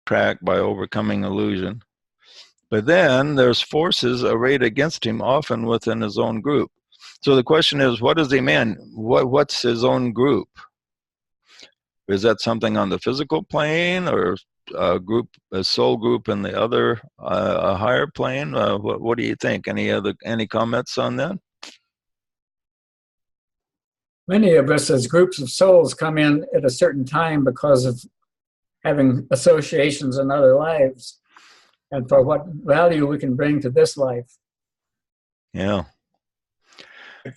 track by overcoming illusion. But then there's forces arrayed against him, often within his own group. So the question is, what does he mean? What's his own group? Is that something on the physical plane, or a soul group in the other, a higher plane? What do you think? Any comments on that? Many of us as groups of souls come in at a certain time because of having associations in other lives, and for what value we can bring to this life. Yeah.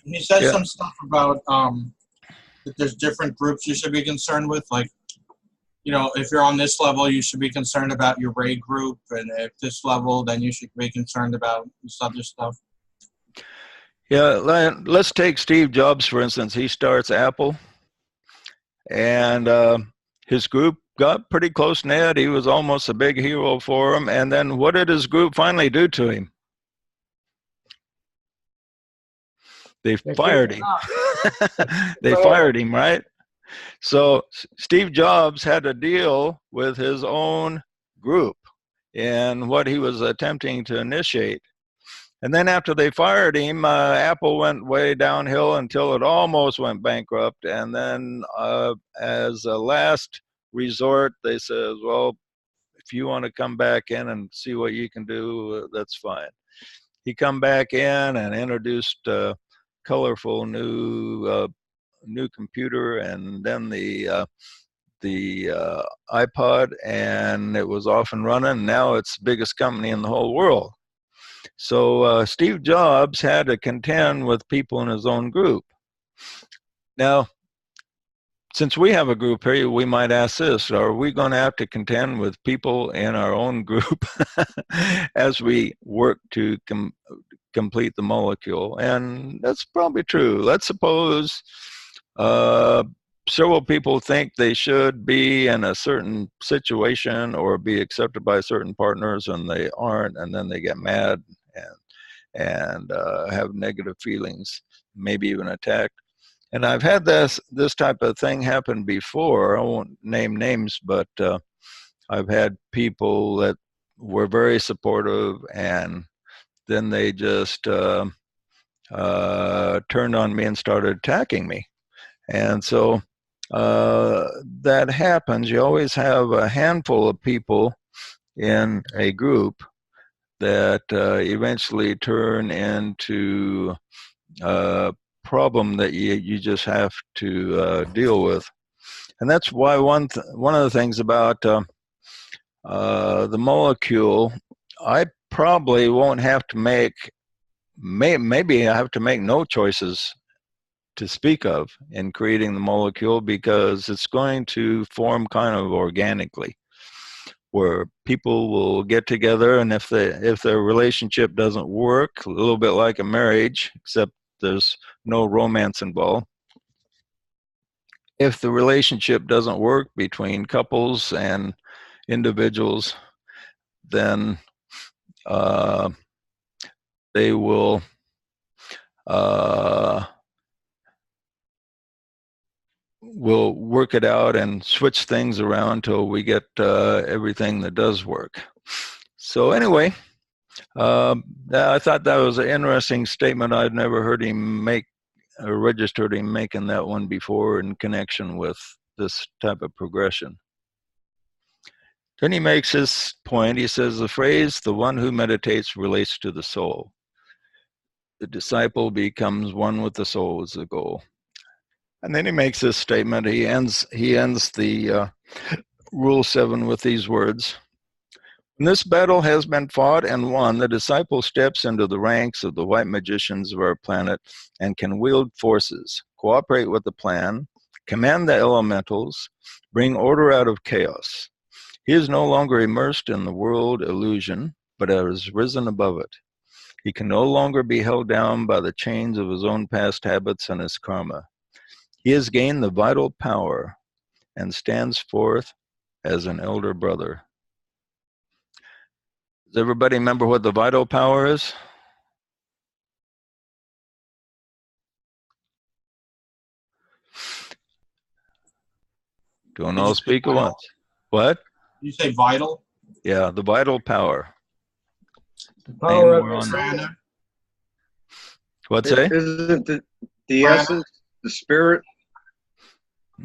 He says some stuff about that there's different groups you should be concerned with. Like, you know, if you're on this level, you should be concerned about your Ray group, and at this level, then you should be concerned about this other stuff. Yeah, let's take Steve Jobs, for instance. He starts Apple, and his group got pretty close-knit. He was almost a big hero for him. And then what did his group finally do to him? They fired him. They fired him, right? So Steve Jobs had to deal with his own group and what he was attempting to initiate. And then after they fired him, Apple went way downhill until it almost went bankrupt. And then as a last resort, they said, well, if you want to come back in and see what you can do, that's fine. He come back in and introduced a colorful new computer, and then the iPod, and it was off and running. Now it's the biggest company in the whole world. So Steve Jobs had to contend with people in his own group. Now, since we have a group here, we might ask this: are we going to have to contend with people in our own group as we work to complete the molecule? And that's probably true. Let's suppose several people think they should be in a certain situation or be accepted by certain partners, and they aren't, and then they get mad and have negative feelings, maybe even attacked. And I've had this type of thing happen before. I won't name names, but I've had people that were very supportive, and then they just turned on me and started attacking me. And so that happens. You always have a handful of people in a group that eventually turn into a problem that you just have to deal with. And that's why one of the things about the molecule, I probably won't have to make, maybe I have to make no choices to speak of in creating the molecule, because it's going to form kind of organically, where people will get together, and if their relationship doesn't work, a little bit like a marriage, except there's no romance involved. If the relationship doesn't work between couples and individuals, then they will we'll work it out and switch things around until we get everything that does work. So anyway, I thought that was an interesting statement. I'd never heard him make or registered him making that one before in connection with this type of progression. Then he makes his point. He says the phrase, "the one who meditates," relates to the soul. The disciple becomes one with the soul is the goal. And then he makes this statement. He ends the Rule 7 with these words: when this battle has been fought and won, the disciple steps into the ranks of the white magicians of our planet and can wield forces, cooperate with the plan, command the elementals, bring order out of chaos. He is no longer immersed in the world illusion, but has risen above it. He can no longer be held down by the chains of his own past habits and his karma. He has gained the vital power and stands forth as an elder brother. Does everybody remember what the vital power is? Don't all speak at once. What? You say vital? Yeah, the vital power. The power Name of more on the that. soul. What's that? Isn't the essence, the spirit?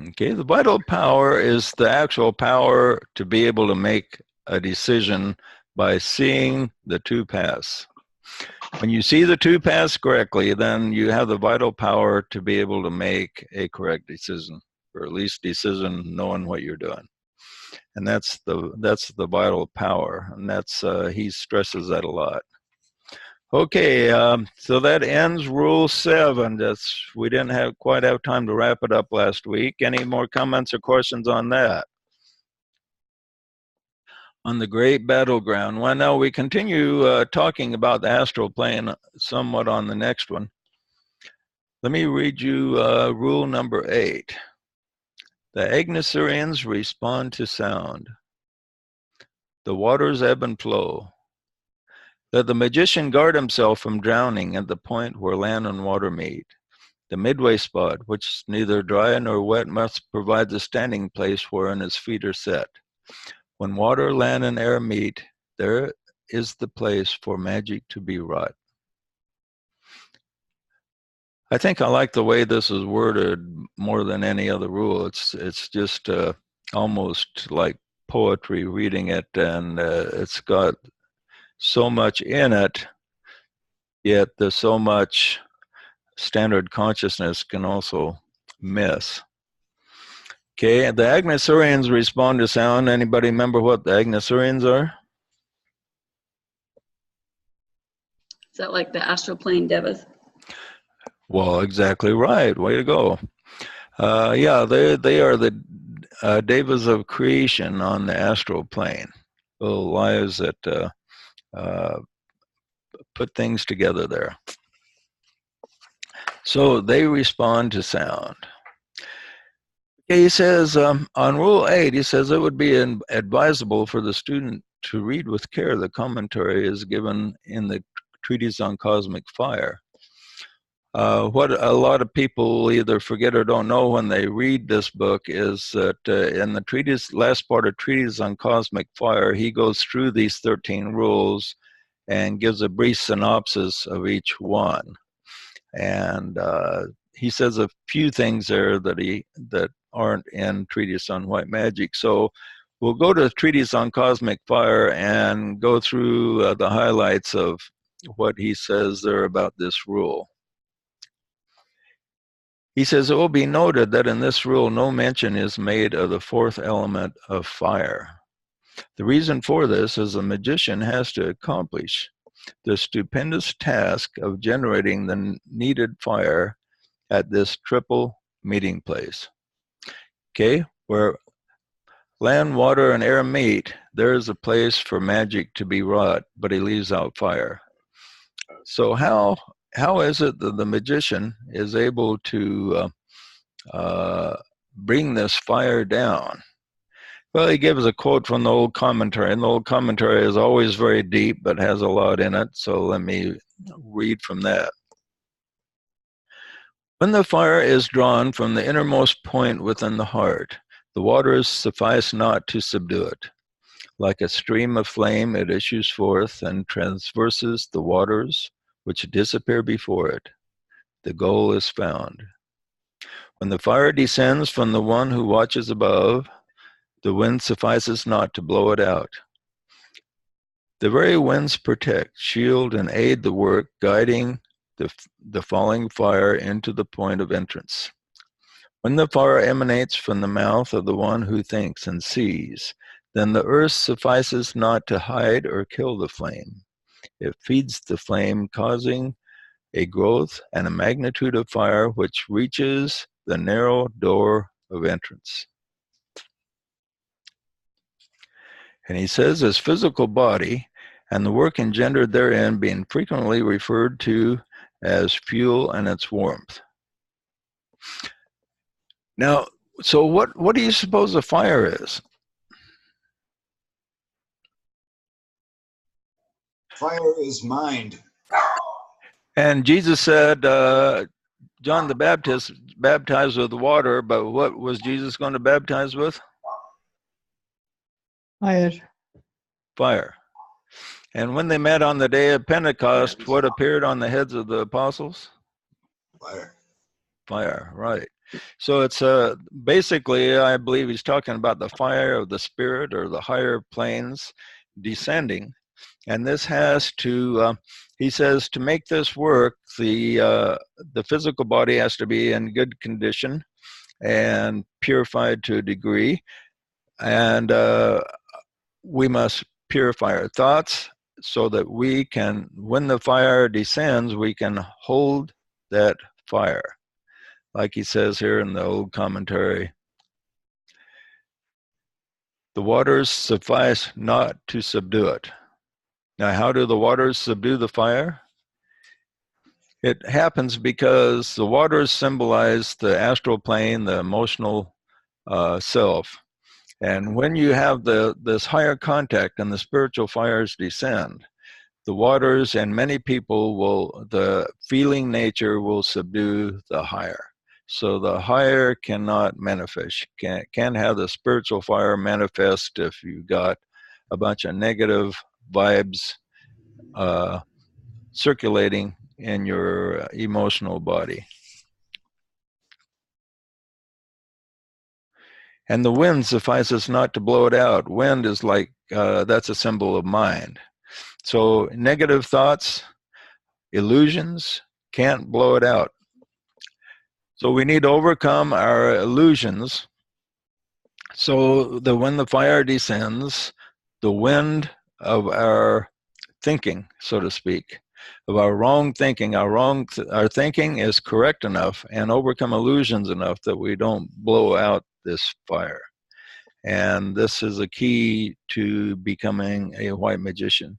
Okay, the vital power is the actual power to be able to make a decision by seeing the two paths. When you see the two paths correctly, then you have the vital power to be able to make a correct decision, or at least decision knowing what you're doing. And that's the vital power, and that's he stresses that a lot. Okay, so that ends Rule 7. We didn't quite have time to wrap it up last week. Any more comments or questions on that? On the great battleground. Well, now we continue talking about the astral plane somewhat on the next one. Let me read you rule number 8. The Agnosurians respond to sound. The waters ebb and flow. Let the magician guard himself from drowning at the point where land and water meet. The midway spot, which is neither dry nor wet, must provide the standing place wherein his feet are set. When water, land, and air meet, there is the place for magic to be wrought. I think I like the way this is worded more than any other rule. It's just almost like poetry reading it, and it's got so much in it, yet there's so much standard consciousness can also miss. Okay, the Agnosurians respond to sound. Anybody remember what the Agnosurians are? Is that like the astral plane devas? Well, exactly right. Way to go. Yeah, they are the devas of creation on the astral plane. Little lives that put things together there. So they respond to sound. Okay, he says on Rule 8, he says it would be advisable for the student to read with care the commentary is given in the Treatise on Cosmic Fire. What a lot of people either forget or don't know when they read this book is that in the treatise, last part of Treatise on Cosmic Fire, he goes through these 13 rules and gives a brief synopsis of each one. And he says a few things there that aren't in Treatise on White Magic. So we'll go to Treatise on Cosmic Fire and go through the highlights of what he says there about this rule. He says, it will be noted that in this rule, no mention is made of the fourth element of fire. The reason for this is the magician has to accomplish the stupendous task of generating the needed fire at this triple meeting place. Okay, where land, water, and air meet, there is a place for magic to be wrought, but he leaves out fire. So how is it that the magician is able to bring this fire down? Well, he gives a quote from the old commentary, and the old commentary is always very deep, but has a lot in it. So let me read from that. When the fire is drawn from the innermost point within the heart, the waters suffice not to subdue it. Like a stream of flame, it issues forth and traverses the waters, which disappear before it. The goal is found. When the fire descends from the one who watches above, the wind suffices not to blow it out. The very winds protect, shield, and aid the work, guiding the falling fire into the point of entrance. When the fire emanates from the mouth of the one who thinks and sees, then the earth suffices not to hide or kill the flame. It feeds the flame, causing a growth and a magnitude of fire which reaches the narrow door of entrance. And he says, his physical body and the work engendered therein being frequently referred to as fuel and its warmth. Now, so what do you suppose a fire is? Fire is mind. And Jesus said, John the Baptist baptized with water, but what was Jesus going to baptize with? Fire. Fire. And when they met on the day of Pentecost, what appeared on the heads of the apostles? Fire. Fire, right. So it's basically, I believe he's talking about the fire of the Spirit or the higher planes descending. And this has to, he says, to make this work, the physical body has to be in good condition and purified to a degree. And we must purify our thoughts so that we can, when the fire descends, we can hold that fire. Like he says here in the old commentary, the waters suffice not to subdue it. Now, how do the waters subdue the fire? It happens because the waters symbolize the astral plane, the emotional self. And when you have this higher contact and the spiritual fires descend, the waters and many people will, the feeling nature will subdue the higher. So the higher cannot manifest. Can't have the spiritual fire manifest if you got a bunch of negative vibes circulating in your emotional body. And the wind suffices not to blow it out. Wind is like, that's a symbol of mind. So negative thoughts, illusions, can't blow it out. So we need to overcome our illusions so that when the fire descends, the wind of our thinking, so to speak, of our wrong thinking, our thinking is correct enough and overcome illusions enough that we don't blow out this fire. And this is a key to becoming a white magician.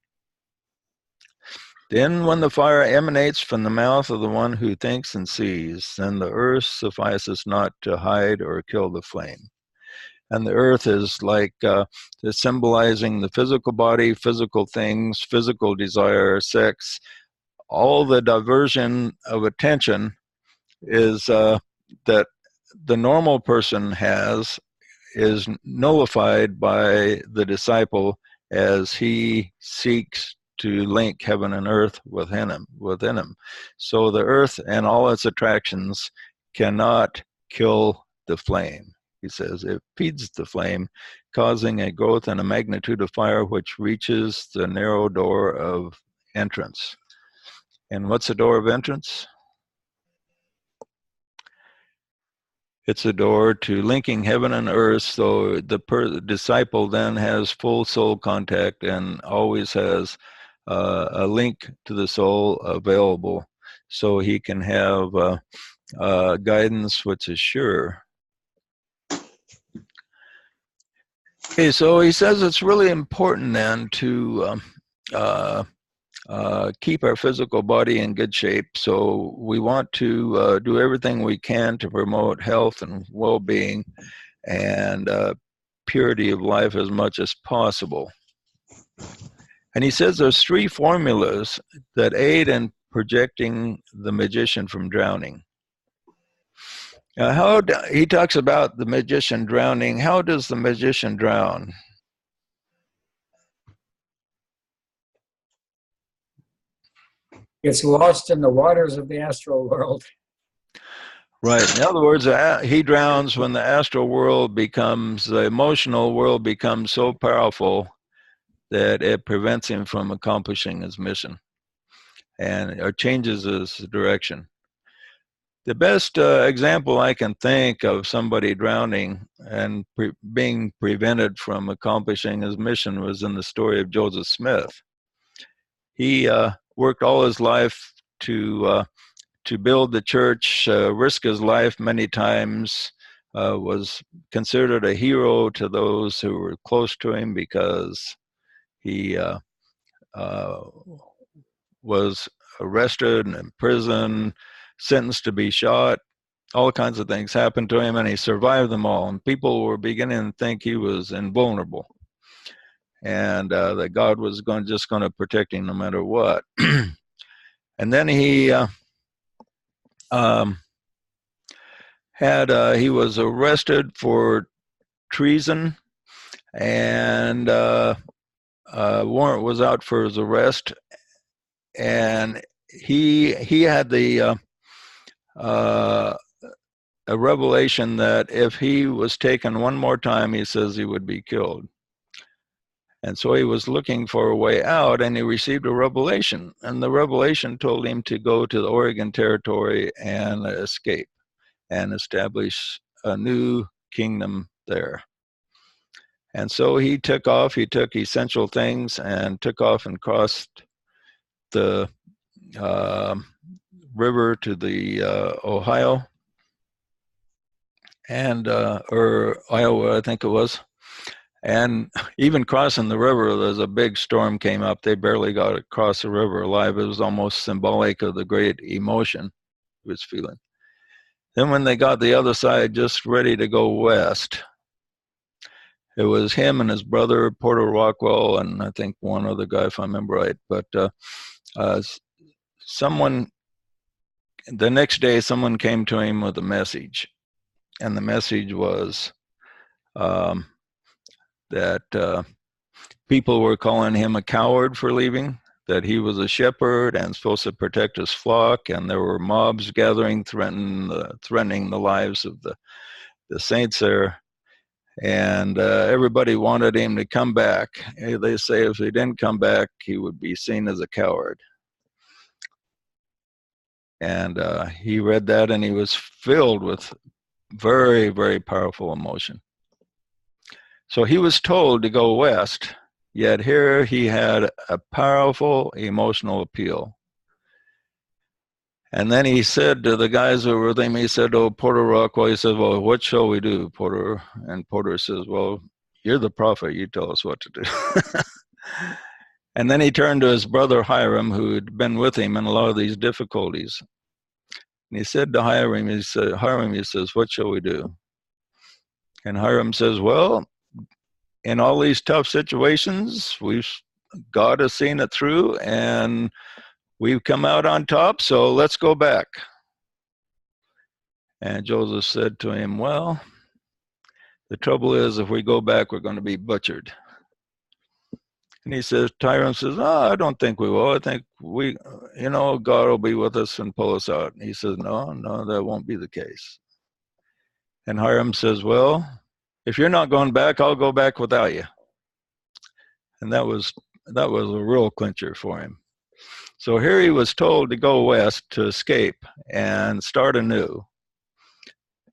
Then when the fire emanates from the mouth of the one who thinks and sees, then the earth suffices not to hide or kill the flame. And the earth is like symbolizing the physical body, physical things, physical desire, sex. All the diversion of attention is that the normal person has is nullified by the disciple as he seeks to link heaven and earth within him. So the earth and all its attractions cannot kill the flame. He says it feeds the flame, causing a growth and a magnitude of fire which reaches the narrow door of entrance. And what's the door of entrance? It's a door to linking heaven and earth, so the disciple then has full soul contact and always has a link to the soul available, so he can have guidance which is sure. Okay, so he says it's really important then to keep our physical body in good shape. So we want to do everything we can to promote health and well-being and purity of life as much as possible. And he says there's 3 formulas that aid in projecting the magician from drowning. He talks about the magician drowning. How does the magician drown? Gets lost in the waters of the astral world. Right. In other words, he drowns when the astral world becomes, the emotional world becomes so powerful that it prevents him from accomplishing his mission and or changes his direction. The best example I can think of somebody drowning and being prevented from accomplishing his mission was in the story of Joseph Smith. He worked all his life to build the church, risk his life many times, was considered a hero to those who were close to him because he was arrested and in prison, sentenced to be shot. All kinds of things happened to him, and he survived them all. And people were beginning to think he was invulnerable, and that God was just going to protect him no matter what. And then he he was arrested for treason, and warrant was out for his arrest, and he had the a revelation that if he was taken one more time, he says he would be killed. And so he was looking for a way out, and he received a revelation. And the revelation told him to go to the Oregon Territory and escape and establish a new kingdom there. And so he took off. He took essential things and took off and crossed the river to the Ohio, and or Iowa, I think it was. And even crossing the river, there's a big storm came up. They barely got across the river alive. It was almost symbolic of the great emotion he was feeling. Then when they got the other side, just ready to go west, it was him and his brother, Porter Rockwell, and I think one other guy, if I remember right. But someone, the next day, someone came to him with a message. And the message was that people were calling him a coward for leaving, that he was a shepherd and supposed to protect his flock, and there were mobs gathering, threatening the lives of the saints there. And everybody wanted him to come back. They say if he didn't come back, he would be seen as a coward. And he read that, and he was filled with very, very powerful emotion. So he was told to go west, yet here he had a powerful emotional appeal. And then he said to the guys who were with him, he said, "Oh, Porter Rockwell," he said, "well, what shall we do, Porter?" And Porter says, "Well, you're the prophet, you tell us what to do." And then he turned to his brother Hiram, who had been with him in a lot of these difficulties. And he said to Hiram, he says, "What shall we do?" And Hiram says, "Well, in all these tough situations, God has seen it through, and we've come out on top, so let's go back." And Joseph said to him, "Well, the trouble is, if we go back, we're going to be butchered." And he says, Hiram says, "Oh, I don't think we will. I think God will be with us and pull us out." And he says, no, that won't be the case. And Hiram says, "Well, if you're not going back, I'll go back without you." And that was a real clincher for him. So here he was told to go west to escape and start anew.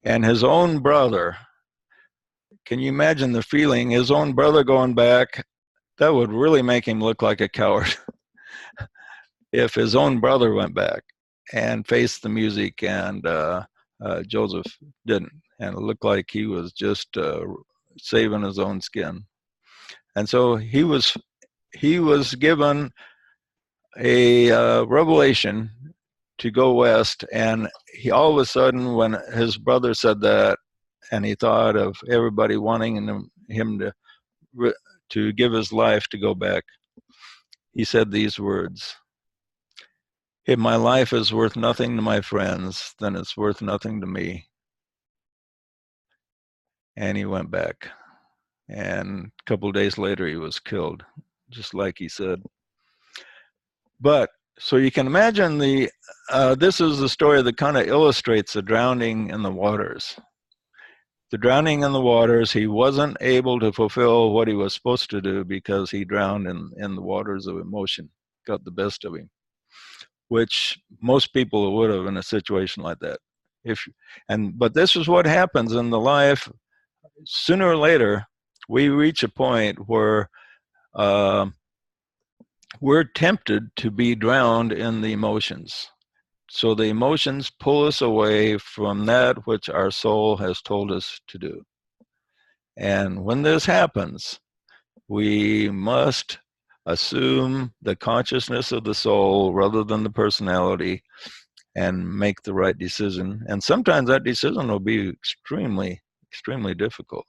And his own brother, can you imagine the feeling? His own brother going back, that would really make him look like a coward. If his own brother went back and faced the music, and Joseph didn't. And it looked like he was just saving his own skin. And so he was given a revelation to go west, and he all of a sudden, when his brother said that, and he thought of everybody wanting him to give his life to go back, he said these words: "If my life is worth nothing to my friends, then it's worth nothing to me." And he went back, and a couple of days later he was killed, just like he said. But so you can imagine this is the story that kind of illustrates the drowning in the waters. The drowning in the waters, he wasn't able to fulfill what he was supposed to do because he drowned in the waters of emotion, got the best of him, which most people would have in a situation like that. But this is what happens in the life. Sooner or later, we reach a point where we're tempted to be drowned in the emotions. So the emotions pull us away from that which our soul has told us to do. And when this happens, we must assume the consciousness of the soul rather than the personality and make the right decision. And sometimes that decision will be extremely, extremely difficult.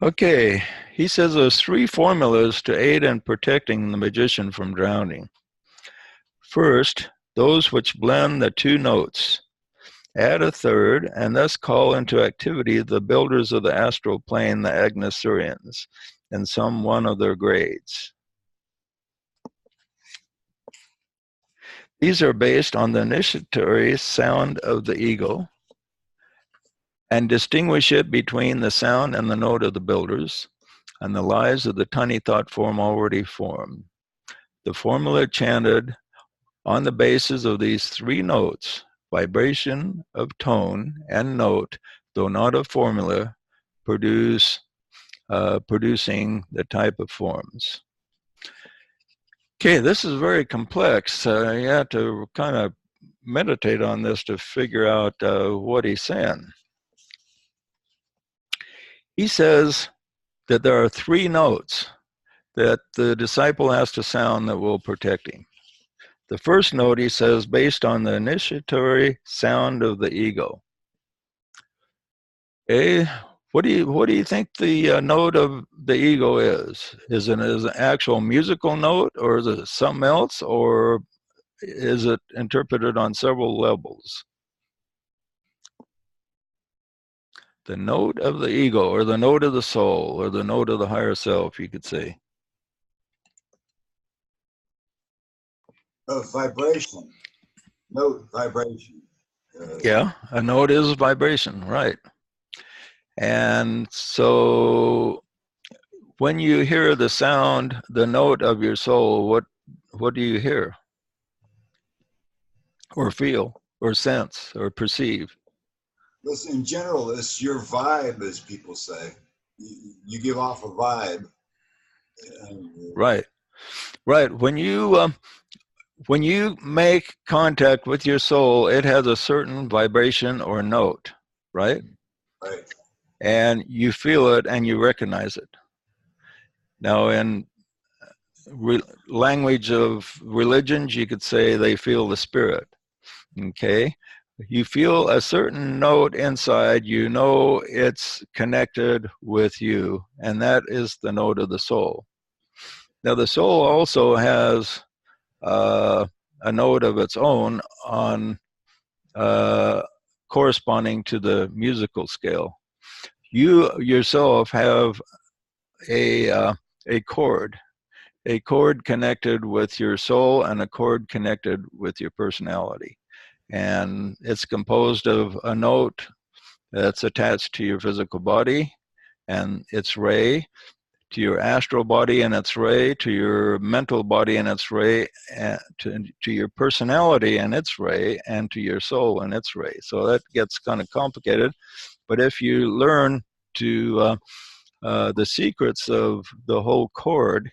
Okay, he says there's 3 formulas to aid in protecting the magician from drowning. First, those which blend the 2 notes. add a third, and thus call into activity the builders of the astral plane, the Agnosurians, in some one of their grades. These are based on the initiatory sound of the ego and distinguish it between the sound and the note of the builders and the lives of the tiny thought form already formed. The formula chanted on the basis of these three notes, vibration of tone and note, though not a formula, producing the type of forms. Okay, this is very complex. You have to kind of meditate on this to figure out what he's saying. He says that there are three notes that the disciple has to sound that will protect him. The first note, he says, based on the initiatory sound of the ego. Okay, what do you think the note of the ego is? Is it an actual musical note, or is it something else, or is it interpreted on several levels? The note of the ego, or the note of the soul, or the note of the higher self, you could say. Vibration. Note vibration. Yeah, a note is vibration, right? And so when you hear the sound, the note of your soul, what do you hear? Or feel, or sense, or perceive? Listen, in general, it's your vibe, as people say. You give off a vibe. Right, right. When you make contact with your soul, it has a certain vibration or note, right? Right. And you feel it and you recognize it. Now, in language of religions, you could say they feel the spirit. Okay, you feel a certain note inside, you know it's connected with you, and that is the note of the soul. Now, the soul also has a note of its own on corresponding to the musical scale. You yourself have a chord connected with your soul and a chord connected with your personality. And it's composed of a note that's attached to your physical body and its ray, to your astral body and its ray, to your mental body and its ray, and to your personality and its ray, and to your soul and its ray. So that gets kind of complicated. But if you learn to the secrets of the whole chord,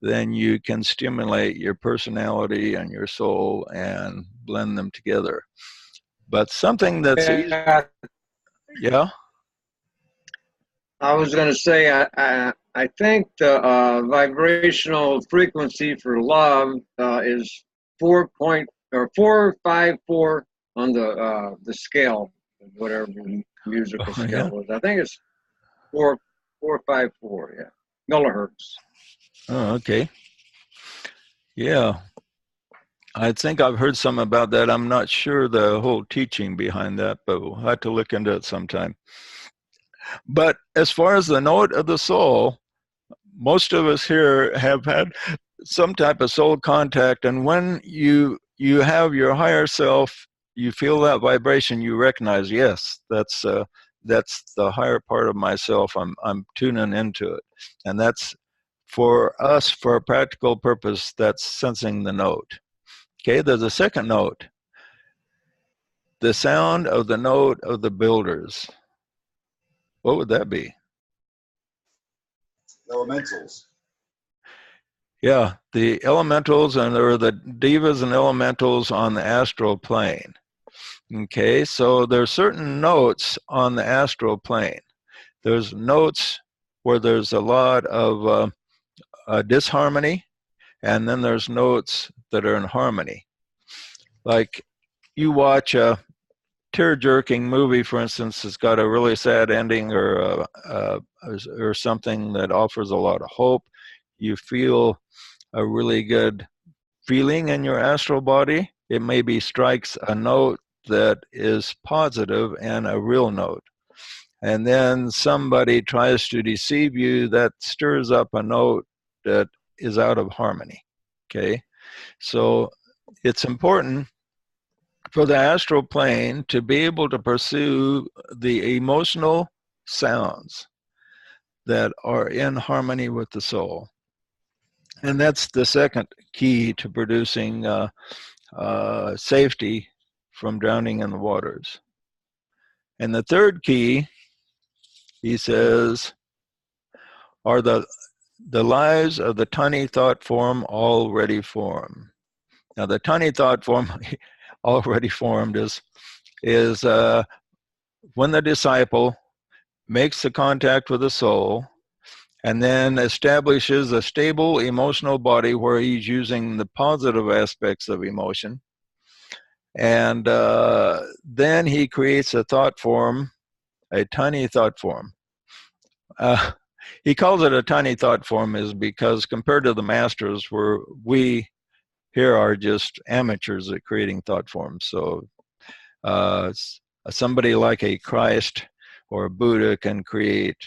then you can stimulate your personality and your soul and blend them together. But something that's easy. Yeah? I was going to say, I think the vibrational frequency for love is 454 on the scale, whatever the musical scale is. I think it's 454, yeah, millihertz. Oh, okay. Yeah. I think I've heard some about that. I'm not sure the whole teaching behind that, but we'll have to look into it sometime. But as far as the note of the soul, most of us here have had some type of soul contact, and when you have your higher self, you feel that vibration, you recognize, yes, that's the higher part of myself. I'm tuning into it, and that's for us, for a practical purpose, that's sensing the note. Okay, there's a second note, the sound of the note of the builders. What would that be? Elementals. Yeah, the elementals, and there are the devas and elementals on the astral plane. Okay, so there's certain notes on the astral plane. There's notes where there's a lot of disharmony, and then there's notes that are in harmony. Like you watch a tear-jerking movie, for instance, it's got a really sad ending or something that offers a lot of hope. You feel a really good feeling in your astral body. It maybe strikes a note that is positive and a real note. And then somebody tries to deceive you, that stirs up a note that is out of harmony. Okay, so it's important for the astral plane to be able to pursue the emotional sounds that are in harmony with the soul. And that's the second key to producing safety from drowning in the waters. And the third key, he says, are the lives of the tiny thought form already formed. Now, the tiny thought form already formed is when the disciple makes the contact with the soul and then establishes a stable emotional body where he's using the positive aspects of emotion. And then he creates a thought form, a tiny thought form. He calls it a tiny thought form is because compared to the masters, we here are just amateurs at creating thought forms. So somebody like a Christ or a Buddha can create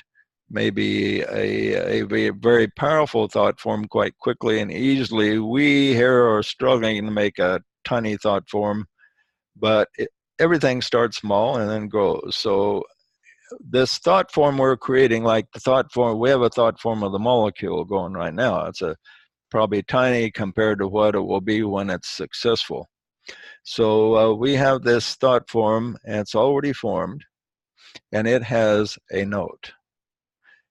maybe a very powerful thought form quite quickly and easily. We here are struggling to make a tiny thought form, but everything starts small and then grows. So this thought form we're creating, like the thought form, we have a thought form of the molecule going right now. It's probably tiny compared to what it will be when it's successful. So we have this thought form, and it's already formed, and it has a note.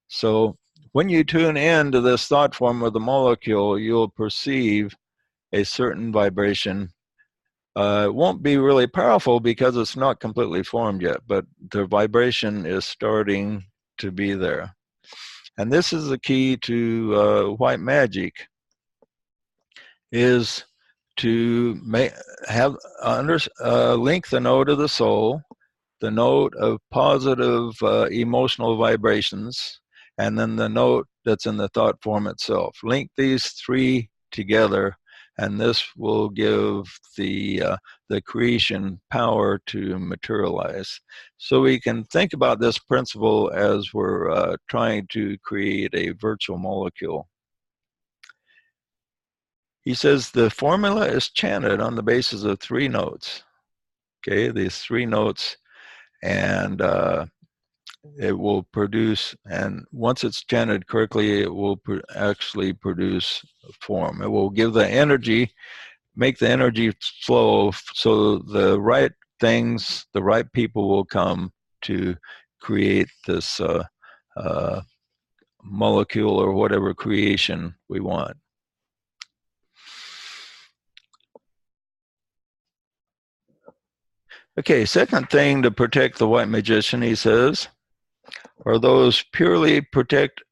So when you tune in to this thought form of the molecule, you'll perceive a certain vibration. It won't be really powerful because it's not completely formed yet, but the vibration is starting to be there. And this is the key to white magic, is to link the note of the soul, the note of positive emotional vibrations, and then the note that's in the thought form itself. Link these three together, and this will give the creation power to materialize. So we can think about this principle as we're trying to create a virtual molecule. He says the formula is chanted on the basis of three notes. Okay, these three notes, and it will produce, and once it's chanted correctly, it will actually produce form. It will give the energy, make the energy flow, so the right things, the right people will come to create this molecule or whatever creation we want. Okay, second thing to protect the white magician, he says, are those purely protective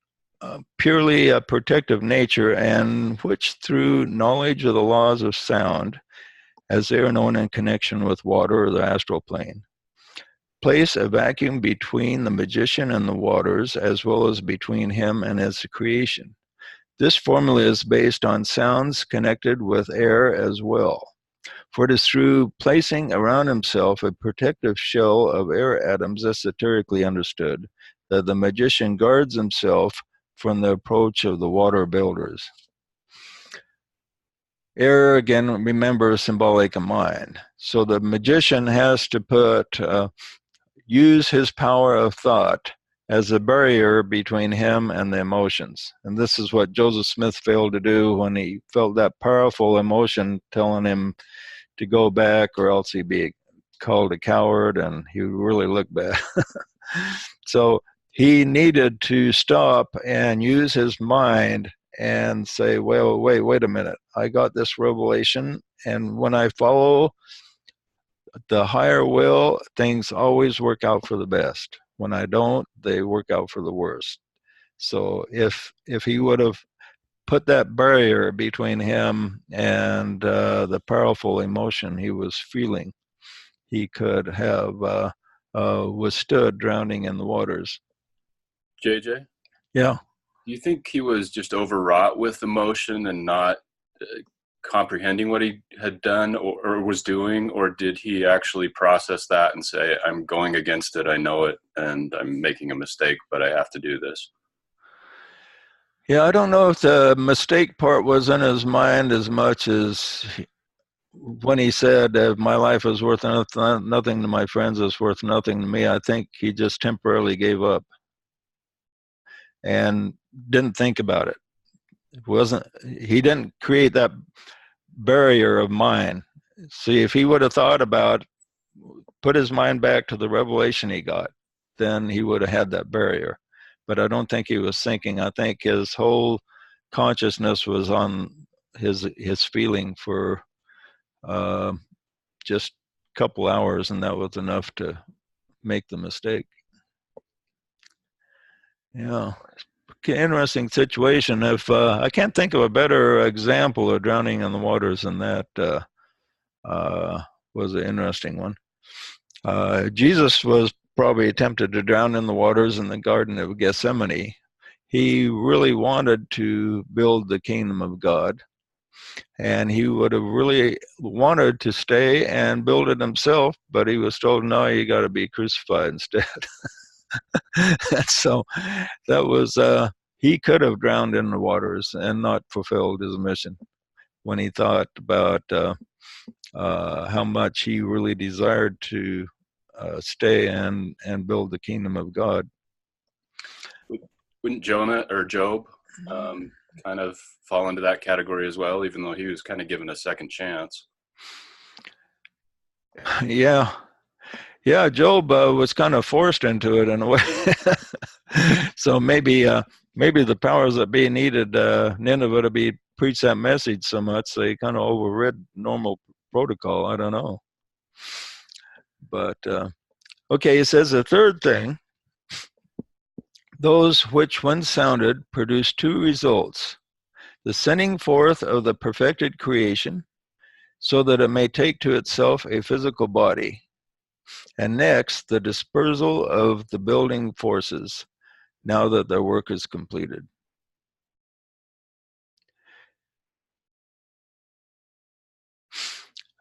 nature, and which through knowledge of the laws of sound, as they are known in connection with water or the astral plane, place a vacuum between the magician and the waters, as well as between him and his creation. This formula is based on sounds connected with air as well. For it is through placing around himself a protective shell of air atoms, esoterically understood, that the magician guards himself from the approach of the water builders. Air, again, remember, symbolic of mind. So the magician has to use his power of thought as a barrier between him and the emotions. And this is what Joseph Smith failed to do when he felt that powerful emotion telling him to go back, or else he'd be called a coward and he would really look bad. So he needed to stop and use his mind and say, well, wait a minute. I got this revelation, and when I follow the higher will, things always work out for the best. When I don't, they work out for the worst. So if he would have put that barrier between him and the powerful emotion he was feeling, he could have withstood drowning in the waters. comprehending what he had done or was doing, or did he actually process that and say, I'm going against it, I know it, and I'm making a mistake, but I have to do this? Yeah, I don't know if the mistake part was in his mind as much as when he said, my life is worth nothing to my friends, is worth nothing to me. I think he just temporarily gave up and didn't think about it. He didn't create that barrier of mind. See, if he would have thought about, put his mind back to the revelation he got, then he would have had that barrier. But I don't think he was thinking. I think his whole consciousness was on his feeling for just a couple hours, and that was enough to make the mistake. Yeah, interesting situation. If I can't think of a better example of drowning in the waters than that, was an interesting one. Jesus was probably tempted to drown in the waters in the Garden of Gethsemane. He really wanted to build the kingdom of God, and he would have really wanted to stay and build it himself, but he was told, no, you got to be crucified instead. And so that was, he could have drowned in the waters and not fulfilled his mission when he thought about how much he really desired to stay and build the kingdom of God. Wouldn't Jonah or Job kind of fall into that category as well, even though he was kind of given a second chance? Yeah. Yeah, Job was kind of forced into it in a way. So maybe the powers that be needed Nineveh to be preach that message so much they kind of overrid normal protocol. I don't know. But okay, it says the third thing, those which when sounded produce two results: the sending forth of the perfected creation, so that it may take to itself a physical body, and next the dispersal of the building forces, now that their work is completed.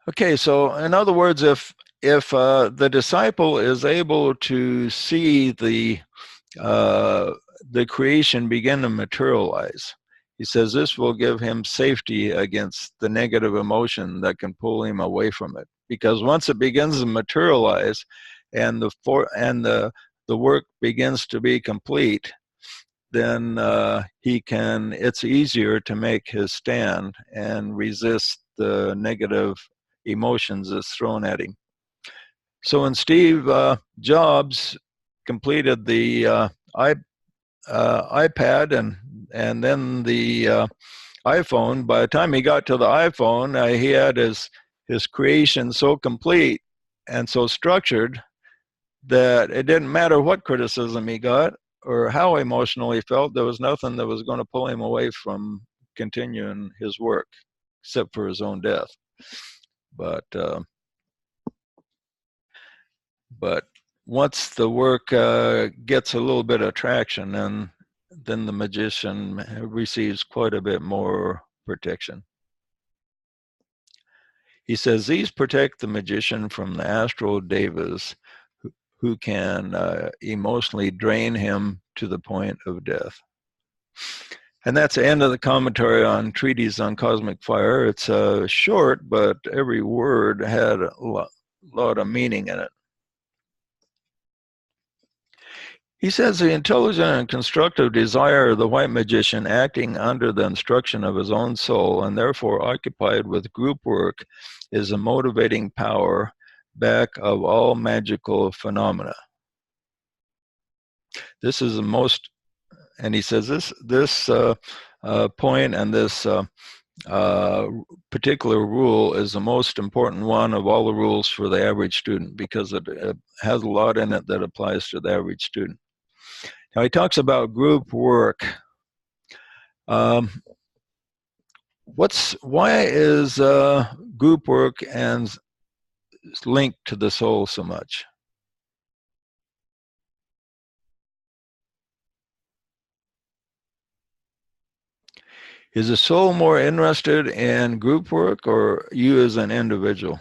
Okay, so in other words, if the disciple is able to see the creation begin to materialize, he says this will give him safety against the negative emotion that can pull him away from it. Because once it begins to materialize, and the work begins to be complete, then it's easier to make his stand and resist the negative emotions that's thrown at him. So when Steve Jobs completed the iPad and then the iPhone, by the time he got to the iPhone, he had his creation so complete and so structured that it didn't matter what criticism he got or how emotional he felt. There was nothing that was going to pull him away from continuing his work, except for his own death. But once the work gets a little bit of traction, then the magician receives quite a bit more protection. He says these protect the magician from the astral devas who can emotionally drain him to the point of death. And that's the end of the commentary on Treatise on Cosmic Fire. It's short, but every word had a lot of meaning in it. He says the intelligent and constructive desire of the white magician, acting under the instruction of his own soul and therefore occupied with group work, is a motivating power back of all magical phenomena. This is the most, and he says this point and this particular rule is the most important one of all the rules for the average student, because it has a lot in it that applies to the average student. Now he talks about group work. Why is group work and linked to the soul so much? Is the soul more interested in group work or you as an individual?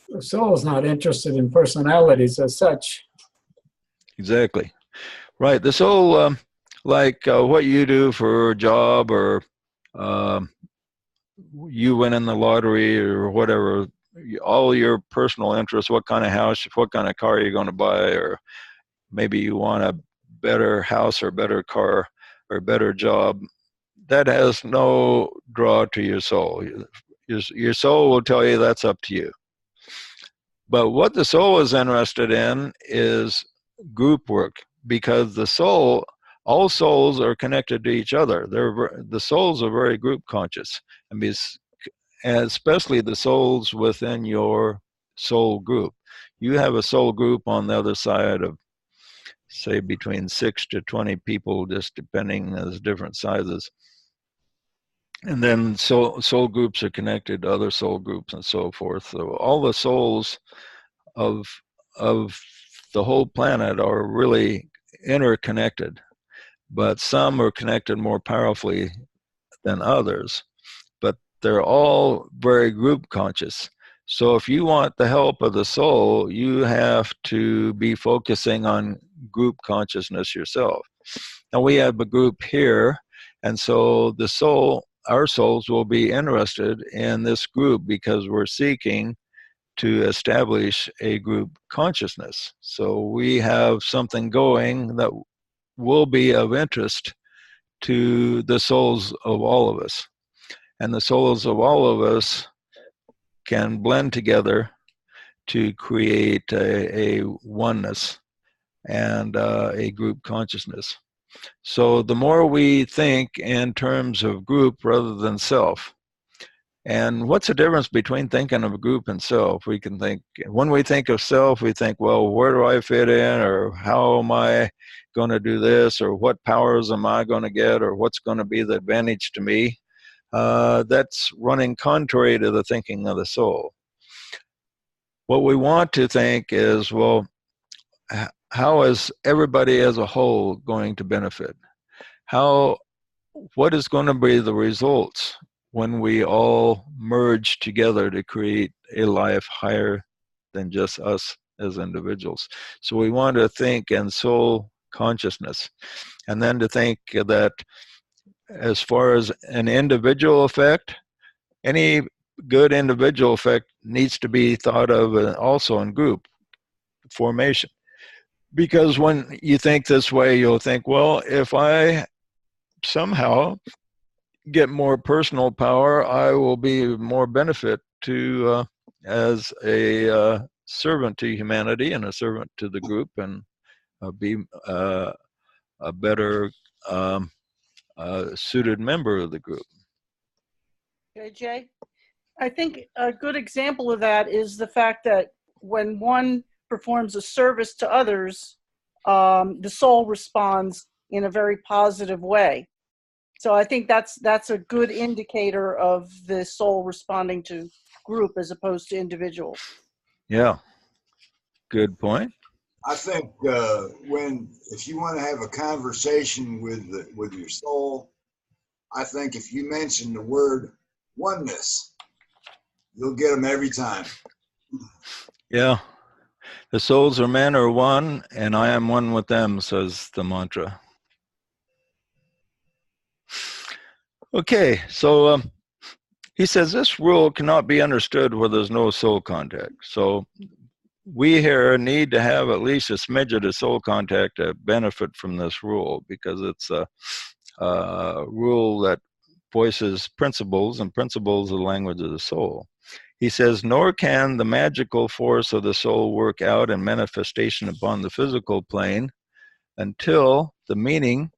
The soul is not interested in personalities as such. Exactly. Right. The soul, like what you do for a job, or um, you win in the lottery or whatever, all your personal interests, what kind of house, what kind of car you're going to buy, or maybe you want a better house or better car or better job, that has no draw to your soul. Your soul will tell you that's up to you. But what the soul is interested in is group work, because the soul, all souls are connected to each other. The souls are very group conscious, and especially the souls within your soul group. You have a soul group on the other side of, say, between 6 to 20 people, just depending as different sizes. And then soul groups are connected to other soul groups and so forth. So all the souls of of the whole planet are really interconnected, but some are connected more powerfully than others. But they're all very group conscious. So if you want the help of the soul, you have to be focusing on group consciousness yourself. Now we have a group here, and so the soul, our souls will be interested in this group because we're seeking to establish a group consciousness. So we have something going that will be of interest to the souls of all of us. And the souls of all of us can blend together to create a oneness and a group consciousness. So the more we think in terms of group rather than self, and what's the difference between thinking of a group and self? We can think, when we think of self, we think, well, where do I fit in? Or how am I going to do this? Or what powers am I going to get? Or what's going to be the advantage to me? That's running contrary to the thinking of the soul. What we want to think is, well, how is everybody as a whole going to benefit? What is going to be the results when we all merge together to create a life higher than just us as individuals? So we want to think in soul consciousness, and then to think that as far as an individual effect, any good individual effect needs to be thought of also in group formation. Because when you think this way, you'll think, well, if I somehow get more personal power, I will be more benefit to as a servant to humanity and a servant to the group, and be a better suited member of the group. Okay, Jay, I think a good example of that is the fact that when one performs a service to others, the soul responds in a very positive way. So I think that's a good indicator of the soul responding to group as opposed to individual. Yeah, good point. I think if you want to have a conversation with your soul, I think if you mention the word oneness, you'll get them every time. Yeah, the souls of men are one, and I am one with them, says the mantra. Okay, so he says this rule cannot be understood where there's no soul contact. So we here need to have at least a smidget of soul contact to benefit from this rule, because it's a rule that voices principles, and principles are the language of the soul. He says, nor can the magical force of the soul work out in manifestation upon the physical plane until the meaning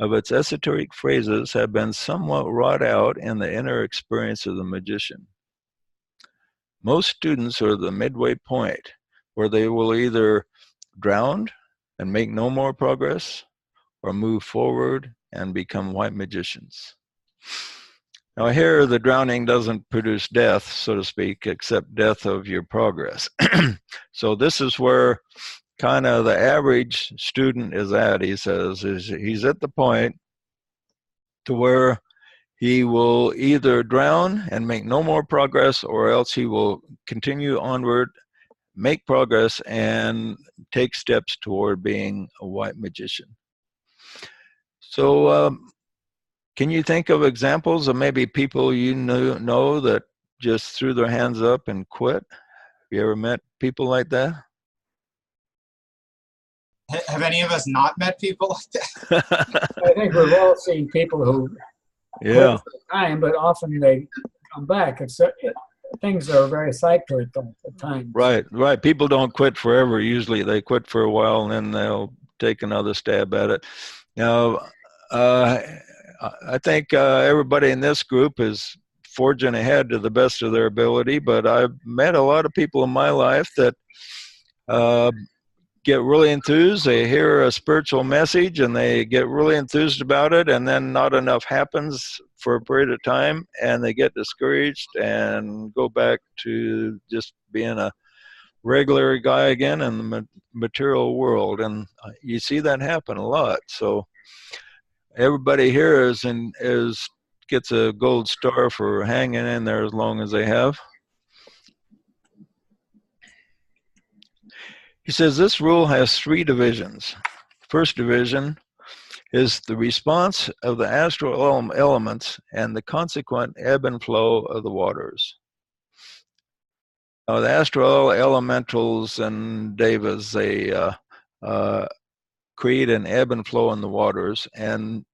of its esoteric phrases have been somewhat wrought out in the inner experience of the magician. Most students are at the midway point where they will either drown and make no more progress, or move forward and become white magicians. Now here, the drowning doesn't produce death, so to speak, except death of your progress. So this is where kind of the average student is at, he says, is he's at the point to where he will either drown and make no more progress, or else he will continue onward, make progress, and take steps toward being a white magician. So can you think of examples of maybe people you know that just threw their hands up and quit? Have you ever met people like that? Have any of us not met people like that? I think we've all seen people who quit Yeah, for a time, but often they come back. Things are very cyclical at times. right. People don't quit forever. Usually they quit for a while and then they'll take another stab at it. Now, I think everybody in this group is forging ahead to the best of their ability, but I've met a lot of people in my life that get really enthused. They hear a spiritual message and they get really enthused about it, and then not enough happens for a period of time, and they get discouraged and go back to just being a regular guy again in the material world. And you see that happen a lot. So everybody here gets a gold star for hanging in there as long as they have. He says this rule has 3 divisions. First division is the response of the astral elements and the consequent ebb and flow of the waters. Now, the astral elementals and devas, they create an ebb and flow in the waters, and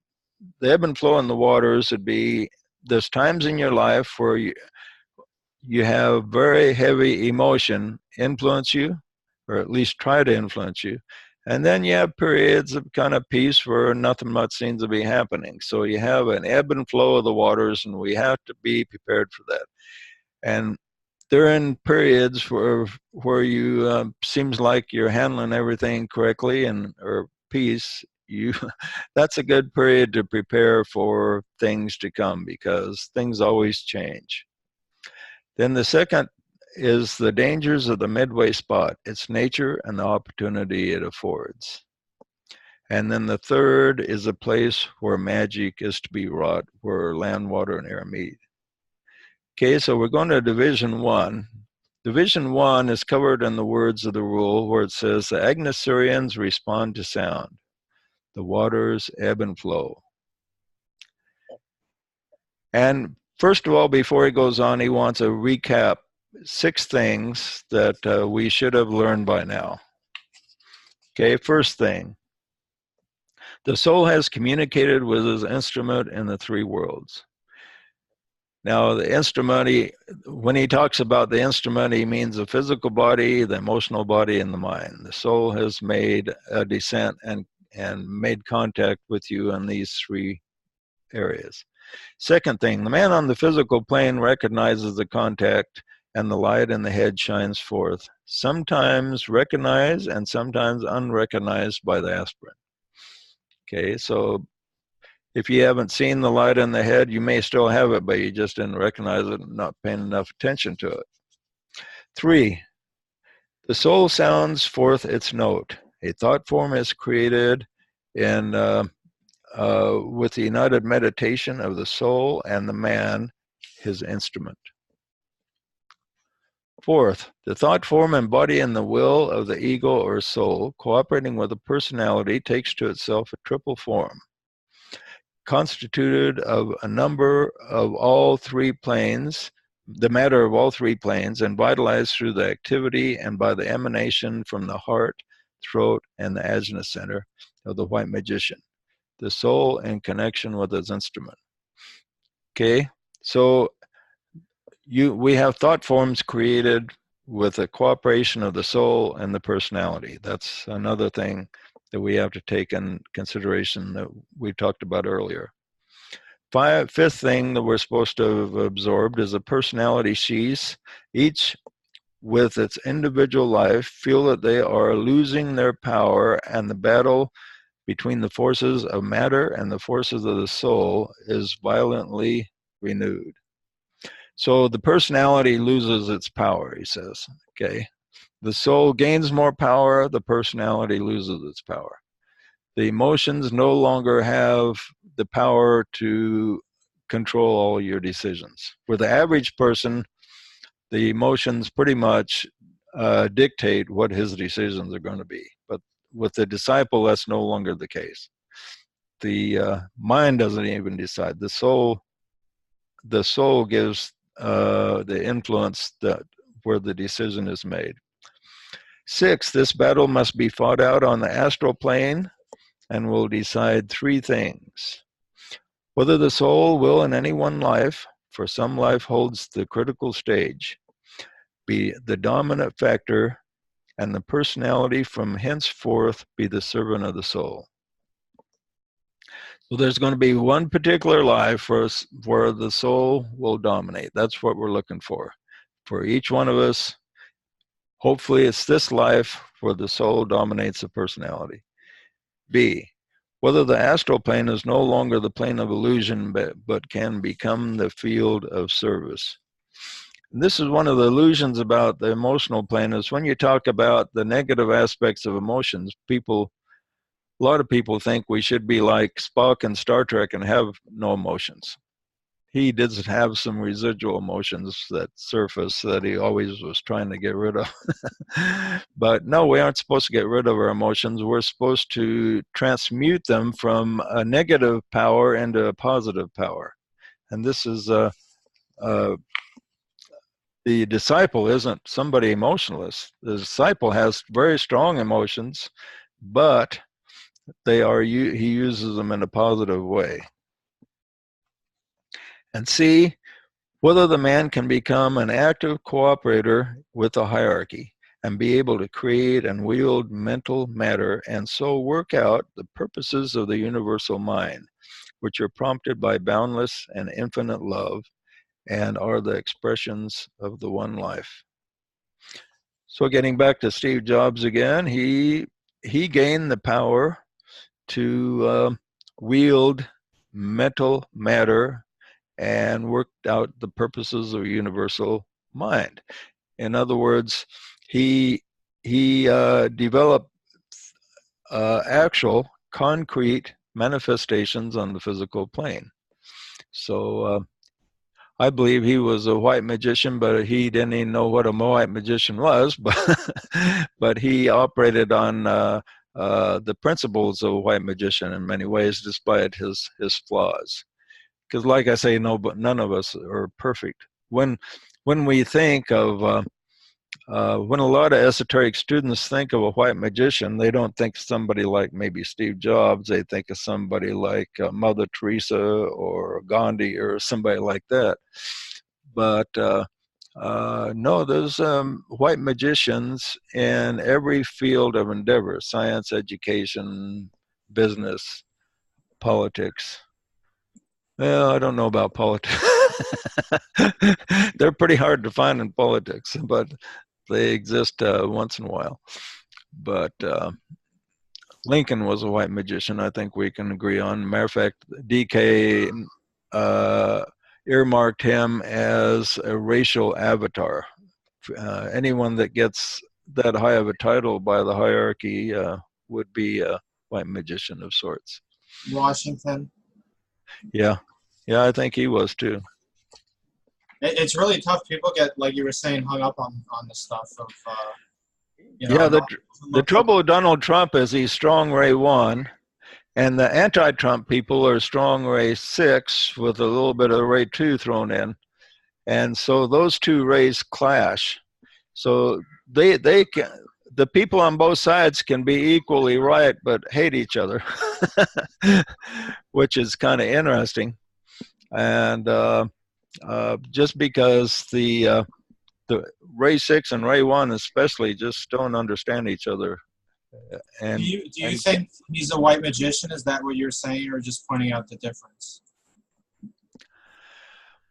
the ebb and flow in the waters would be, there's times in your life where you have very heavy emotion influence you, or at least try to influence you. And then you have periods of kind of peace where nothing much seems to be happening. So you have an ebb and flow of the waters, and we have to be prepared for that. And during periods where you seems like you're handling everything correctly or peace, that's a good period to prepare for things to come, because things always change. Then the second is the dangers of the midway spot, its nature and the opportunity it affords. And then the third is a place where magic is to be wrought, where land, water, and air meet. Okay, so we're going to Division 1. Division 1 is covered in the words of the rule, where it says the Agnosurians respond to sound. The waters ebb and flow. And first of all, before he goes on, he wants a recap 6 things that we should have learned by now. Okay, first thing, the soul has communicated with his instrument in the 3 worlds. Now, the instrument, when he talks about the instrument, he means the physical body, the emotional body, and the mind. The soul has made a descent and made contact with you in these 3 areas. Second thing, the man on the physical plane recognizes the contact, and the light in the head shines forth, sometimes recognized and sometimes unrecognized by the aspirant. Okay, so if you haven't seen the light in the head, you may still have it, but you just didn't recognize it and not paying enough attention to it. 3, the soul sounds forth its note. A thought form is created with the united meditation of the soul and the man, his instrument. 4th, the thought form and body and the will of the ego or soul, cooperating with the personality, takes to itself a triple form, constituted of a number of all 3 planes, the matter of all 3 planes, and vitalized through the activity and by the emanation from the heart, throat, and the ajna center of the white magician, the soul in connection with his instrument. Okay, so we have thought forms created with the cooperation of the soul and the personality. That's another thing that we have to take in consideration that we talked about earlier. 5th thing that we're supposed to have absorbed is the personality sheaths, each with its individual life, feel that they are losing their power, and the battle between the forces of matter and the forces of the soul is violently renewed. So the personality loses its power, he says, okay? The soul gains more power, the personality loses its power. The emotions no longer have the power to control all your decisions. For the average person, the emotions pretty much dictate what his decisions are going to be. But with the disciple, that's no longer the case. The mind doesn't even decide. The soul gives the influence that where the decision is made. 6, this battle must be fought out on the astral plane and will decide 3 things. Whether the soul will in any one life, for some life holds the critical stage, be the dominant factor, and the personality from henceforth be the servant of the soul. So there's going to be one particular life where the soul will dominate. That's what we're looking for. For each one of us, hopefully it's this life where the soul dominates the personality. B, whether the astral plane is no longer the plane of illusion, but can become the field of service. And this is one of the illusions about the emotional plane, is when you talk about the negative aspects of emotions, a lot of people think we should be like Spock in Star Trek and have no emotions. He did have some residual emotions that surface that he always was trying to get rid of. But no, we aren't supposed to get rid of our emotions. We're supposed to transmute them from a negative power into a positive power. And this is the disciple isn't somebody emotionless. The disciple has very strong emotions, but he uses them in a positive way. And C, whether the man can become an active cooperator with the hierarchy and be able to create and wield mental matter and so work out the purposes of the universal mind, which are prompted by boundless and infinite love and are the expressions of the one life. So getting back to Steve Jobs again, he gained the power to wield mental matter and worked out the purposes of universal mind. In other words, he developed actual concrete manifestations on the physical plane. So I believe he was a white magician, but he didn't even know what a white magician was. But he operated on the principles of a white magician in many ways, despite his flaws. Because, like I say, but none of us are perfect. When we think of when a lot of esoteric students think of a white magician, they don't think somebody like maybe Steve Jobs. They think of somebody like Mother Teresa or Gandhi or somebody like that. But no, there's white magicians in every field of endeavor: science, education, business, politics. Well, I don't know about politics. They're pretty hard to find in politics, but they exist once in a while. But Lincoln was a white magician, I think we can agree on. Matter of fact, DK earmarked him as a racial avatar. Anyone that gets that high of a title by the hierarchy would be a white magician of sorts. Washington. Yeah, I think he was too. It's really tough. People get, like you were saying, hung up on the stuff of, the trouble with Donald Trump is he's strong ray 1, and the anti-Trump people are strong ray 6 with a little bit of ray 2 thrown in, and so those two rays clash. So they can. The people on both sides can be equally right, but hate each other, which is kind of interesting. And just because the ray 6 and ray 1 especially just don't understand each other. And do you think he's a white magician? Is that what you're saying, or just pointing out the difference?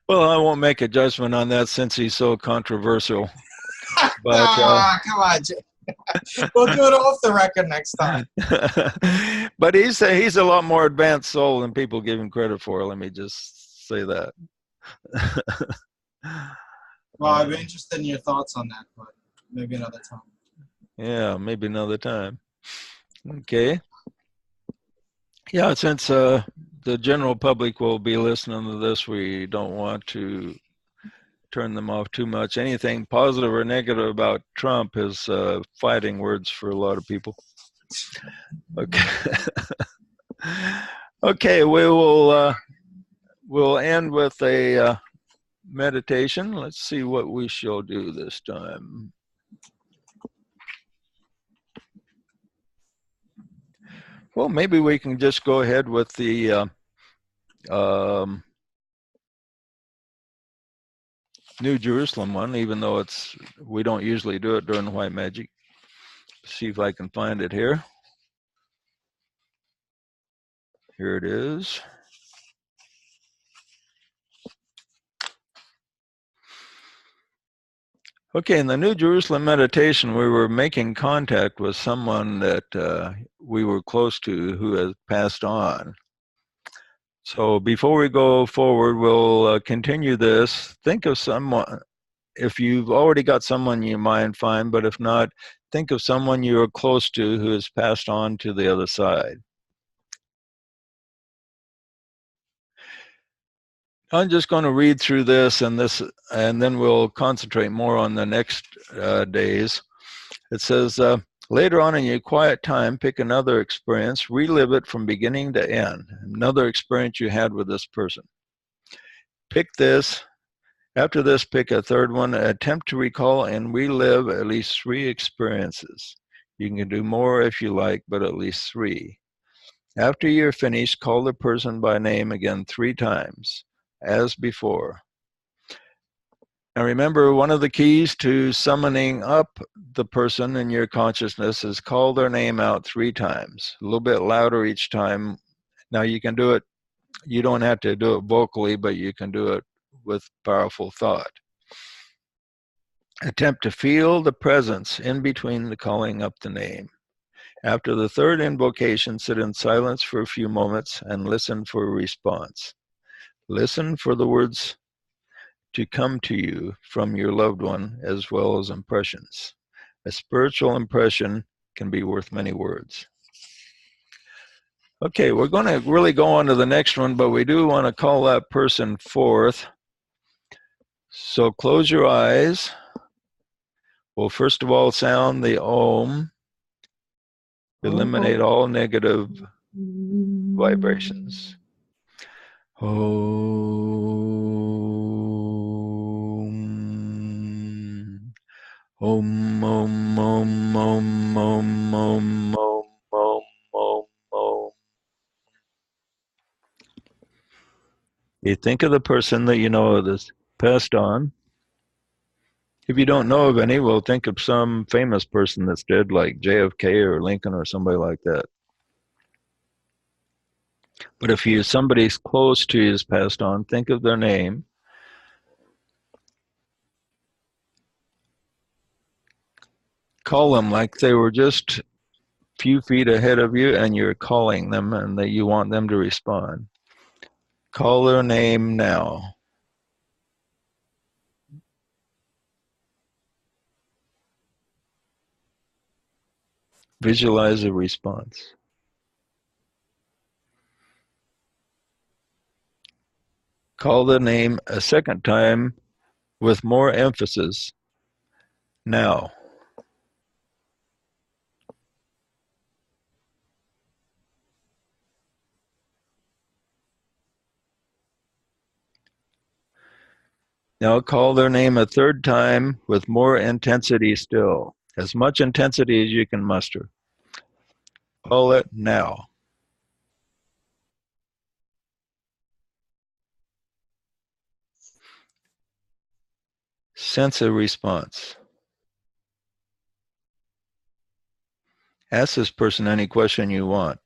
Well, I won't make a judgment on that since he's so controversial. But come on, Jay. We'll do it off the record next time. But he's a lot more advanced soul than people give him credit for. Let me just say that. Well, I'd be interested in your thoughts on that, but maybe another time. Yeah, maybe another time. Okay. Yeah, since the general public will be listening to this. We don't want to turn them off too much. Anything positive or negative about Trump is fighting words for a lot of people. Okay. Okay, we'll end with a meditation. Let's see what we shall do this time. Well, maybe we can just go ahead with the New Jerusalem one, even though we don't usually do it during white magic. See if I can find it here. Here it is. Okay, in the New Jerusalem meditation, we were making contact with someone that we were close to who has passed on. So before we go forward, we'll continue this. Think of someone, if you've already got someone in your mind, fine, but if not, think of someone you are close to who has passed on to the other side. I'm just going to read through this, and then we'll concentrate more on the next days. It says, later on in your quiet time, pick another experience, relive it from beginning to end, another experience you had with this person. Pick this. After this, pick a third one. Attempt to recall and relive at least 3 experiences. You can do more if you like, but at least 3. After you're finished, call the person by name again 3 times, as before. Now remember, one of the keys to summoning up the person in your consciousness is call their name out 3 times, a little bit louder each time. Now you can do it, you don't have to do it vocally, but you can do it with powerful thought. Attempt to feel the presence in between the calling up the name. After the 3rd invocation, sit in silence for a few moments and listen for a response. Listen for the words to come to you from your loved one, as well as impressions. A spiritual impression can be worth many words. Okay, we're going to really go on to the next one, but we do want to call that person forth. So close your eyes. We'll first of all sound the Om. Eliminate all negative vibrations. Om. Om, om, om, om, om, om, om, om, om, om. You think of the person that you know that's passed on. If you don't know of any, well, think of some famous person that's dead, like JFK or Lincoln or somebody like that. But if somebody's close to you has passed on, think of their name. Call them like they were just a few feet ahead of you, and you're calling them, and that you want them to respond. Call their name now. Visualize a response. Call the name a second time with more emphasis. Now. Now call their name a 3rd time with more intensity still. As much intensity as you can muster. Call it now. Sense a response. Ask this person any question you want.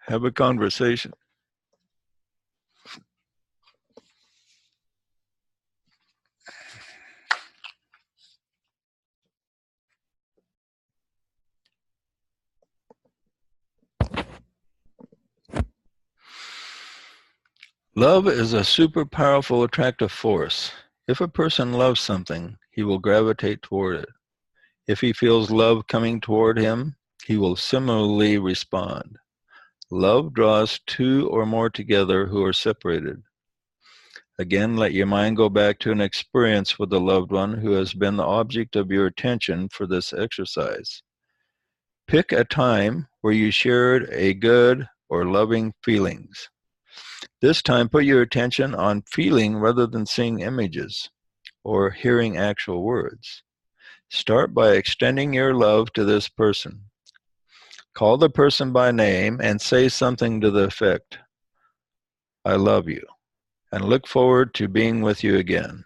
Have a conversation. Love is a super powerful attractive force. If a person loves something, he will gravitate toward it. If he feels love coming toward him, he will similarly respond. Love draws two or more together who are separated. Again, let your mind go back to an experience with a loved one who has been the object of your attention for this exercise. Pick a time where you shared a good or loving feelings. This time, put your attention on feeling rather than seeing images or hearing actual words. Start by extending your love to this person. Call the person by name and say something to the effect, I love you, and look forward to being with you again.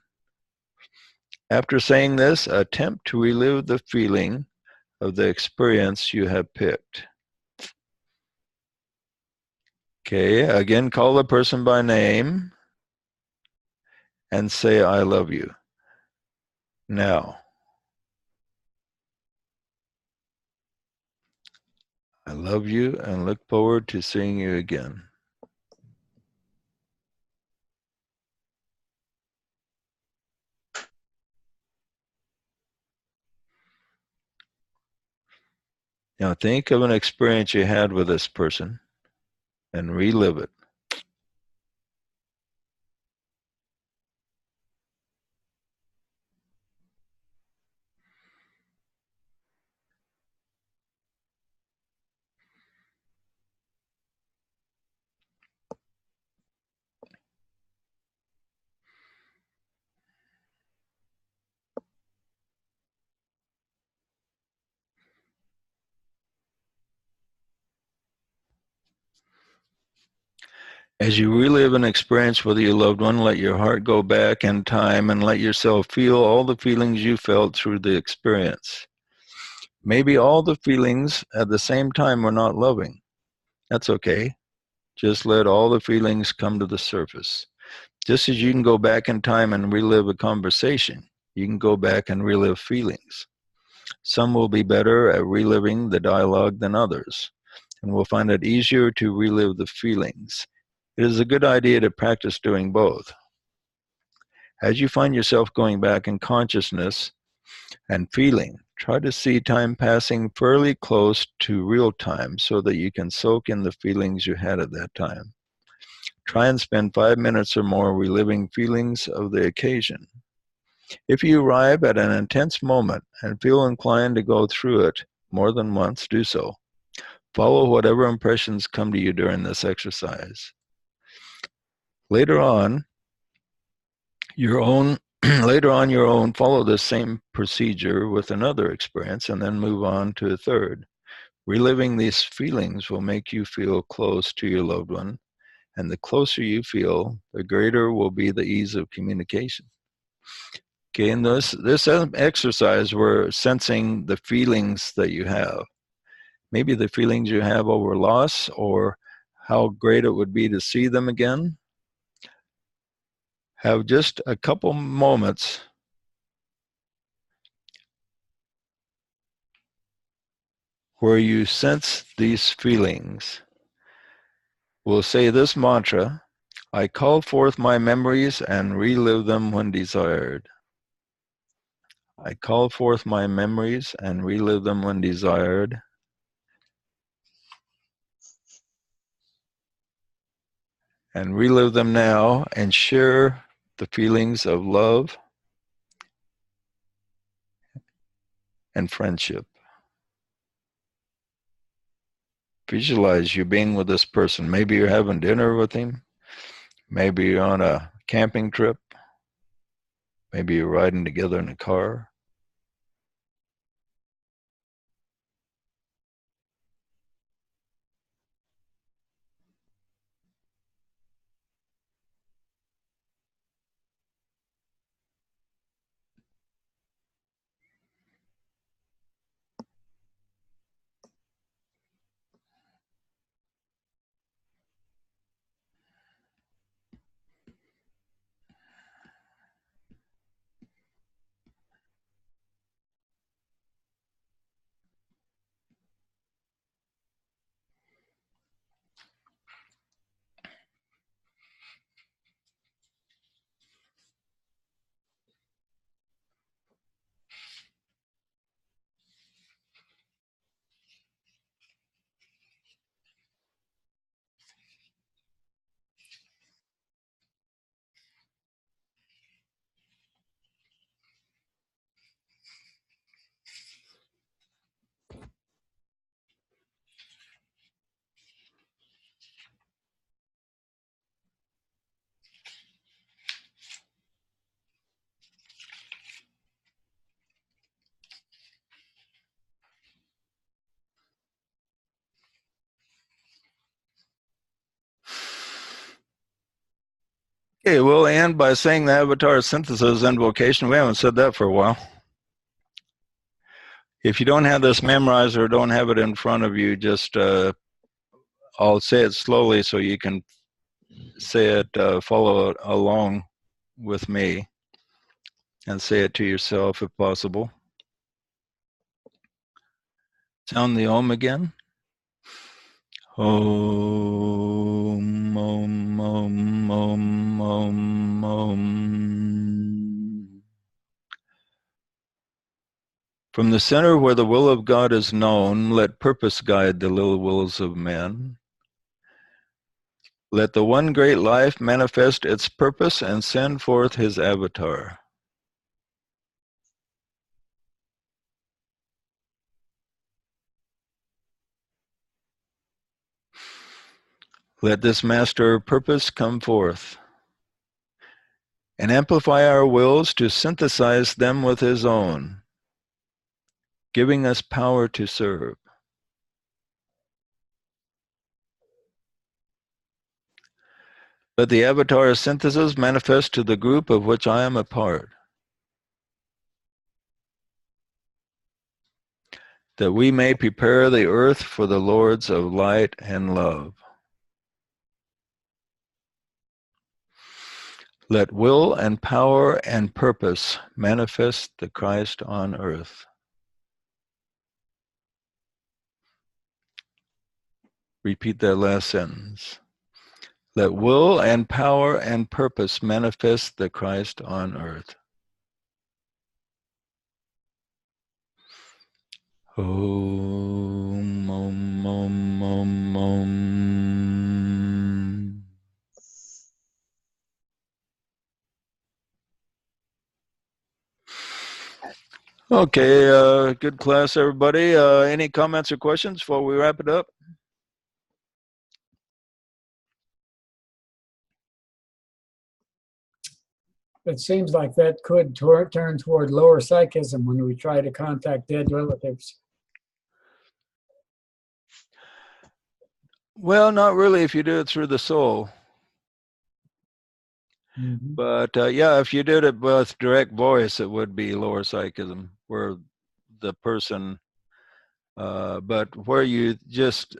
After saying this, attempt to relive the feeling of the experience you have picked. Okay, again, call the person by name and say, I love you. Now, I love you and look forward to seeing you again. Now think of an experience you had with this person and relive it. As you relive an experience with your loved one, let your heart go back in time and let yourself feel all the feelings you felt through the experience. Maybe all the feelings at the same time were not loving. That's okay. Just let all the feelings come to the surface. Just as you can go back in time and relive a conversation, you can go back and relive feelings. Some will be better at reliving the dialogue than others, and will find it easier to relive the feelings. It is a good idea to practice doing both. As you find yourself going back in consciousness and feeling, try to see time passing fairly close to real time so that you can soak in the feelings you had at that time. Try and spend 5 minutes or more reliving feelings of the occasion. If you arrive at an intense moment and feel inclined to go through it more than once, do so. Follow whatever impressions come to you during this exercise. Later on, your own follow the same procedure with another experience and then move on to a third. Reliving these feelings will make you feel close to your loved one, and the closer you feel, the greater will be the ease of communication. Okay, in this exercise, we're sensing the feelings that you have. Maybe the feelings you have over loss or how great it would be to see them again. Have just a couple moments where you sense these feelings. We'll say this mantra, I call forth my memories and relive them when desired. I call forth my memories and relive them when desired. And relive them now and share the feelings of love and friendship. Visualize you being with this person. Maybe you're having dinner with him. Maybe you're on a camping trip. Maybe you're riding together in a car. Okay, we'll end by saying the avatar synthesis invocation. We haven't said that for a while. If you don't have this memorized or don't have it in front of you, just I'll say it slowly so you can say it, follow it along with me, and say it to yourself if possible. Sound the Om again. Om, Om, Om, Om, Om, Om. From the center where the will of God is known, let purpose guide the little wills of men. Let the one great life manifest its purpose and send forth his avatar. Let this master of purpose come forth and amplify our wills to synthesize them with his own, giving us power to serve. Let the avatar synthesis manifest to the group of which I am a part, that we may prepare the earth for the lords of light and love. Let will and power and purpose manifest the Christ on earth. Repeat that last sentence. Let will and power and purpose manifest the Christ on earth. Om, Om, Om, Om, Om. Okay, good class, everybody. Any comments or questions before we wrap it up? It seems like that could turn toward lower psychism when we try to contact dead relatives. Well, not really if you do it through the soul. Mm-hmm. But yeah, if you did it with direct voice, it would be lower psychism, where the person, but where you just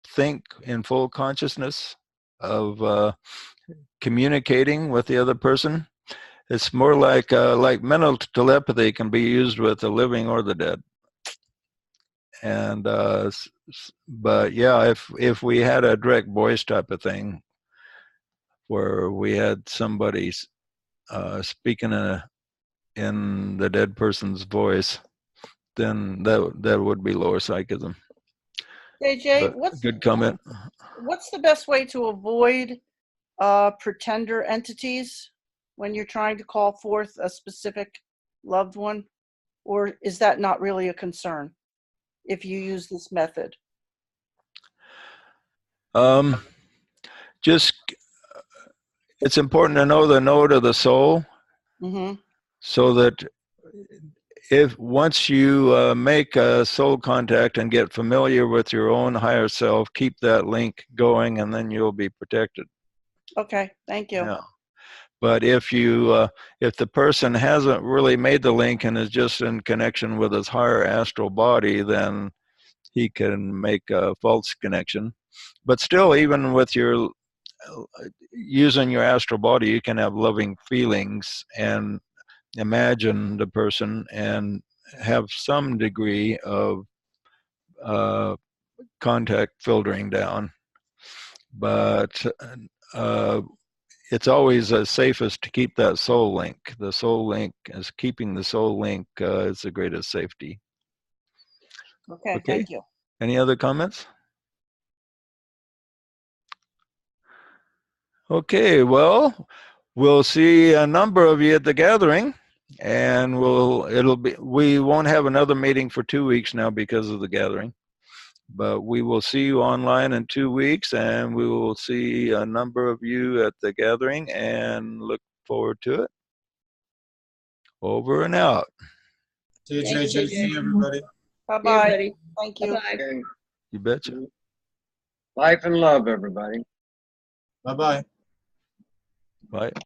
think in full consciousness of communicating with the other person. It's more like mental telepathy can be used with the living or the dead. And but yeah, if we had a direct voice type of thing, where we had somebody speaking in the dead person's voice, then that would be lower psychism. JJ, Good comment. What's the best way to avoid pretender entities when you're trying to call forth a specific loved one? Or is that not really a concern if you use this method? Just, it's important to know the note of the soul, so that if once you make a soul contact and get familiar with your own higher self, keep that link going, and then you'll be protected. Okay, thank you. Yeah. But if you if the person hasn't really made the link and is just in connection with his higher astral body, then he can make a false connection. But still, even with your using your astral body, you can have loving feelings and imagine the person and have some degree of contact filtering down. But it's always safest to keep that soul link. The soul link is keeping the soul link is the greatest safety. Okay, thank you. Any other comments? Okay, well, we'll see a number of you at the gathering, and we won't have another meeting for 2 weeks now because of the gathering. But we will see you online in 2 weeks, and we will see a number of you at the gathering, and look forward to it. Over and out. See you, JJ. See you, everybody. Bye-bye. Thank you. Bye-bye. Okay. You betcha. Life and love, everybody. Bye-bye. Bye.